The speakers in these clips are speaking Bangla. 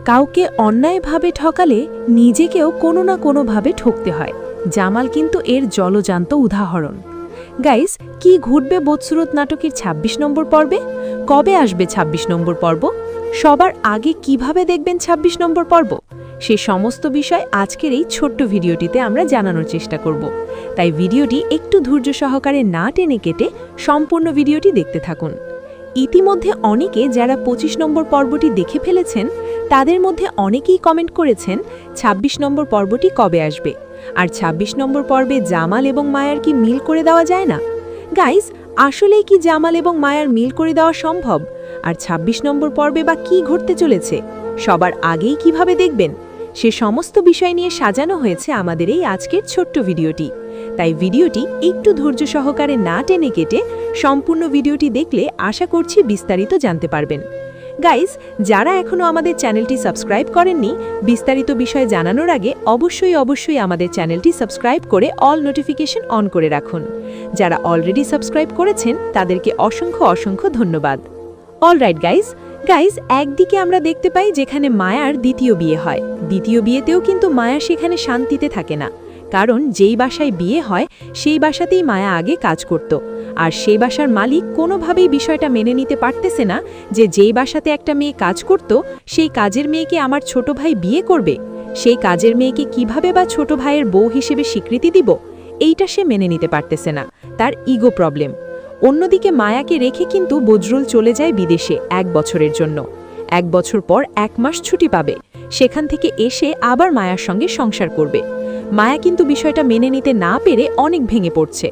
কাউকে অন্যায়ভাবে ঠকালে নিজেকেও কোনো না কোনোভাবে ঠকতে হয়। জামাল কিন্তু এর জলজান্ত উদাহরণ। গাইস, কি ঘটবে বদসুরত নাটকের ২৬ নম্বর পর্বে? কবে আসবে ২৬ নম্বর পর্ব? সবার আগে কিভাবে দেখবেন ২৬ নম্বর পর্ব? সে সমস্ত বিষয় আজকের এই ছোট্ট ভিডিওটিতে আমরা জানানোর চেষ্টা করব। তাই ভিডিওটি একটু ধৈর্য সহকারে না টেনে কেটে সম্পূর্ণ ভিডিওটি দেখতে থাকুন। ইতিমধ্যে অনেকে যারা ২৫ নম্বর পর্বটি দেখে ফেলেছেন তাদের মধ্যে অনেকেই কমেন্ট করেছেন ২৬ নম্বর পর্বটি কবে আসবে, আর ২৬ নম্বর পর্বে জামাল এবং মায়ার কি মিল করে দেওয়া যায় না? গাইস, আসলেই কি জামাল এবং মায়ার মিল করে দেওয়া সম্ভব? আর ২৬ নম্বর পর্বে বা কি ঘটতে চলেছে? সবার আগেই কিভাবে দেখবেন? সে সমস্ত বিষয় নিয়ে সাজানো হয়েছে আমাদের এই আজকের ছোট্ট ভিডিওটি। তাই ভিডিওটি একটু ধৈর্য সহকারে না টেনে কেটে সম্পূর্ণ ভিডিওটি দেখলে আশা করছি বিস্তারিত জানতে পারবেন। গাইস, যারা এখনও আমাদের চ্যানেলটি সাবস্ক্রাইব করেননি, বিস্তারিত বিষয় জানানোর আগে অবশ্যই আমাদের চ্যানেলটি সাবস্ক্রাইব করে অল নোটিফিকেশন অন করে রাখুন। যারা অলরেডি সাবস্ক্রাইব করেছেন তাদেরকে অসংখ্য ধন্যবাদ। অলরাইট গাইস, একদিকে আমরা দেখতে পাই যেখানে মায়ার দ্বিতীয় বিয়ে হয়। দ্বিতীয় বিয়েতেও কিন্তু মায়া সেখানে শান্তিতে থাকে না, কারণ যেই বাসায় বিয়ে হয় সেই বাসাতেই মায়া আগে কাজ করত। আর সেই বাসার মালিক কোনোভাবেই বিষয়টা মেনে নিতে পারতেছে না যে যেই বাসাতে একটা মেয়ে কাজ করত সেই কাজের মেয়েকে আমার ছোট ভাই বিয়ে করবে। সেই কাজের মেয়েকে কিভাবে বা ছোট ভাইয়ের বউ হিসেবে স্বীকৃতি দিব, এইটা সে মেনে নিতে পারতেছে না, তার ইগো প্রবলেম। অন্যদিকে মায়াকে রেখে কিন্তু বজরুল চলে যায় বিদেশে ১ বছরের জন্য। ১ বছর পর ১ মাস ছুটি পাবে, সেখান থেকে এসে আবার মায়ার সঙ্গে সংসার করবে। মায়া কিন্তু বিষয়টা মেনে নিতে না পেরে অনেক ভেঙে পড়ছে।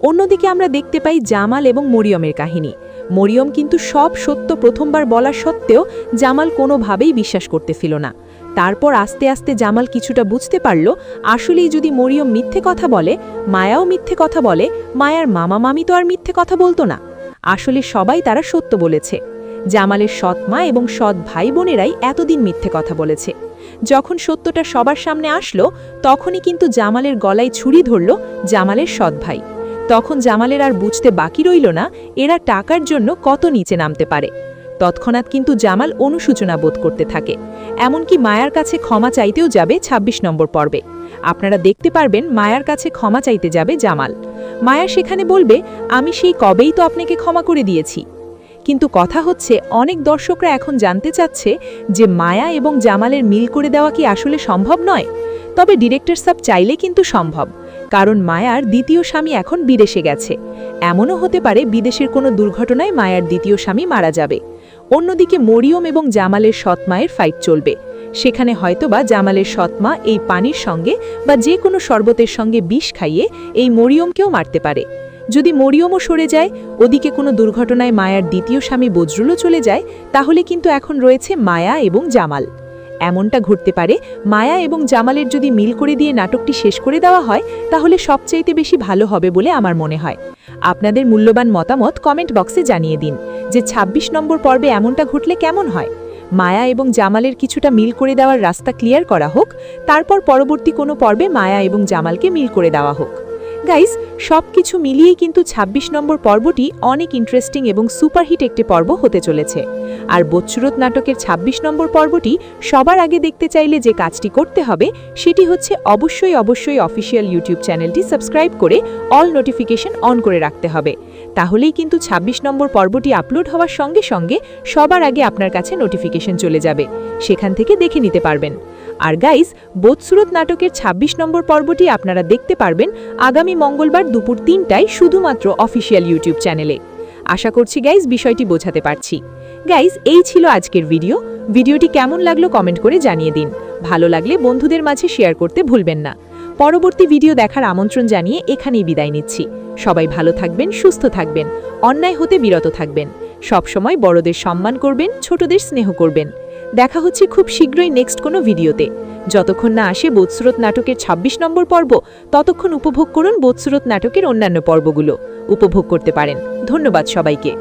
অন্যদিকে আমরা দেখতে পাই জামাল এবং মরিয়মের কাহিনী। মরিয়ম কিন্তু সব সত্য প্রথমবার বলার সত্ত্বেও জামাল কোনোভাবেই বিশ্বাস করতেছিল না। তারপর আস্তে আস্তে জামাল কিছুটা বুঝতে পারল আসলেই যদি মরিয়ম মিথ্যে কথা বলে, মায়াও মিথ্যে কথা বলে, মায়ার মামা মামি তো আর মিথ্যে কথা বলতো না। আসলে সবাই তারা সত্য বলেছে। জামালের সৎ মা এবং সৎ ভাই বোনেরাই এতদিন মিথ্যে কথা বলেছে। যখন সত্যটা সবার সামনে আসলো তখনই কিন্তু জামালের গলায় ছুরি ধরল জামালের সৎ ভাই। তখন জামালের আর বুঝতে বাকি রইল না এরা টাকার জন্য কত নিচে নামতে পারে। তৎক্ষণাৎ কিন্তু জামাল অনুশোচনা বোধ করতে থাকে, এমনকি মায়ার কাছে ক্ষমা চাইতেও যাবে ২৬ নম্বর পর্বে। আপনারা দেখতে পারবেন মায়ার কাছে ক্ষমা চাইতে যাবে জামাল। মায়া সেখানে বলবে, আমি সেই কবেই তো আপনাকে ক্ষমা করে দিয়েছি। কিন্তু কথা হচ্ছে অনেক দর্শকরা এখন জানতে চাচ্ছে যে মায়া এবং জামালের মিল করে দেওয়া কি আসলে সম্ভব নয়? তবে ডিরেক্টর সাহেব চাইলে কিন্তু সম্ভব, কারণ মায়ার দ্বিতীয় স্বামী এখন বিদেশে গেছে। এমনও হতে পারে বিদেশের কোনো দুর্ঘটনায় মায়ার দ্বিতীয় স্বামী মারা যাবে। অন্যদিকে মরিয়ম এবং জামালের সৎ মায়ের ফাইট চলবে। সেখানে হয়তোবা জামালের সৎ মা এই পানির সঙ্গে বা যে কোনো শরবতের সঙ্গে বিষ খাইয়ে এই মরিয়মকেও মারতে পারে। যদি মরিয়মও সরে যায়, ওদিকে কোনো দুর্ঘটনায় মায়ার দ্বিতীয় স্বামী বজরুলও চলে যায়, তাহলে কিন্তু এখন রয়েছে মায়া এবং জামাল। এমনটা ঘটতে পারে মায়া এবং জামালের যদি মিল করে দিয়ে নাটকটি শেষ করে দেওয়া হয় তাহলে সবচাইতে বেশি ভালো হবে বলে আমার মনে হয়। আপনাদের মূল্যবান মতামত কমেন্ট বক্সে জানিয়ে দিন যে ২৬ নম্বর পর্বে এমনটা ঘটলে কেমন হয়। মায়া এবং জামালের কিছুটা মিল করে দেওয়ার রাস্তা ক্লিয়ার করা হোক, তারপর পরবর্তী কোনো পর্বে মায়া এবং জামালকে মিল করে দেওয়া হোক। গাইস, সবকিছু মিলিয়েই কিন্তু ২৬ নম্বর পর্বটি অনেক ইন্টারেস্টিং এবং সুপারহিট একটি পর্ব হতে চলেছে। আর বদসুরত নাটকের ২৬ নম্বর পর্বটি সবার আগে দেখতে চাইলে যে কাজটি করতে হবে সেটি হচ্ছে অবশ্যই অফিসিয়াল ইউটিউব চ্যানেলটি সাবস্ক্রাইব করে অল নোটিফিকেশন অন করে রাখতে হবে। তাহলেই কিন্তু ২৬ নম্বর পর্বটি আপলোড হওয়ার সঙ্গে সঙ্গে সবার আগে আপনার কাছে নোটিফিকেশন চলে যাবে, সেখান থেকে দেখে নিতে পারবেন। আর গাইস, বদসুরত নাটকের ২৬ নম্বর পর্বটি আপনারা দেখতে পারবেন আগামী মঙ্গলবার দুপুর ৩টায় শুধুমাত্র অফিসিয়াল ইউটিউব চ্যানেলে। আশা করছি গাইস বিষয়টি বোঝাতে পারছি। গাইস, এই ছিল আজকের ভিডিওটি কেমন লাগলো কমেন্ট করে জানিয়ে দিন। ভালো লাগলে বন্ধুদের মাঝে শেয়ার করতে ভুলবেন না। পরবর্তী ভিডিও দেখার আমন্ত্রণ জানিয়ে এখানেই বিদায় নিচ্ছি। সবাই ভালো থাকবেন, সুস্থ থাকবেন, অন্যায় হতে বিরত থাকবেন, সবসময় বড়দের সম্মান করবেন, ছোটদের স্নেহ করবেন। দেখা হচ্ছে খুব শীঘ্রই নেক্সট কোনো ভিডিওতে। যতক্ষণ না আসে বদসুরত নাটকের ২৬ নম্বর পর্ব, ততক্ষণ উপভোগ করুন বদসুরত নাটকের অন্যান্য পর্বগুলো। উপভোগ করতে পারেন। ধন্যবাদ সবাইকে।